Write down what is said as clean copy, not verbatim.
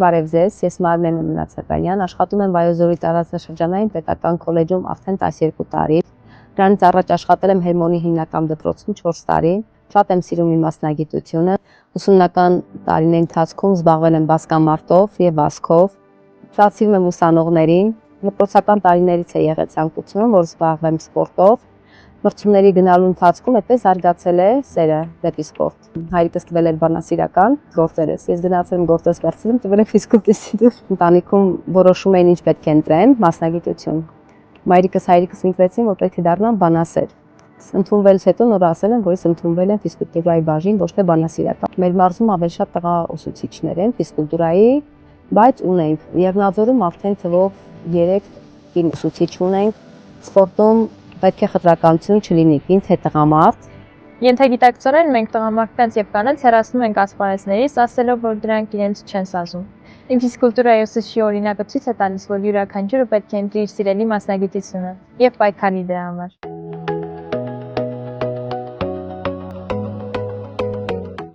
Բարև ձեզ, ես Մարլեն Մնացականյան, աշխատում եմ Վայոց-Ձորի տարածաշրջանային պետական քոլեջում արդեն 12 տարի։ Դրանից առաջ աշխատել եմ Հերմոնի հիմնական դպրոցում 4 տարի։ Շատ եմ սիրում իմ մասնագիտությունը։ Ուսումնական տարիների ընթացքում զբաղվել եմ բասկամարտով եւ վազքով։ Շատ սիրում եմ ուսանողներին։ Դպրոցական տարիներից է եղել ցանկություն, որ զբաղվեմ սպորտով։ Մրցումների գնալու ընթացքում այդպես զարգացել է սերը դեպի սպորտ։ Հայրիկս տվել էր բանասիրական գործերս։ Ես գնացել եմ գործերս վերցրել, տվել եմ ֆիզկուլտուրիստուր։ Ընտանիքում որոշում էին ինչ պետք է ընտրեն, մասնագիտություն։ Հայրիկս ինքնեցին, որ պետք է դառնամ բանասեր։ Ընդունվելուց հետո նոր ասել են, որ ես ընդունվել եմ ֆիզկուլտուրայի բաժին, ոչ թե բանասիրական։ Մեր մարզում ավելի շատ տղա ուսուցիչներ են ֆիզկուլտուրայի, բայց ունենք Եղնաձորում արդեն թվով 3 կին ուսուցիչ ունենք։ Սպորտում պետք է խտրականություն չլինի, ինձ հետ տղամարդ։ Ենթագիտակցորեն մենք տղամարդկանց եւ կանանց հեռացնում ենք ասպարեզներից, ասելով, որ դրանք իրենց չեն սազում։ Իմ ֆիզկուլտուրայի ուսուցչի օրինակը ցույց է տալիս, որ յուրաքանչյուրը պետք է ընտրի իր սիրելի մասնագիտությունը եւ պայքարի դրա համար։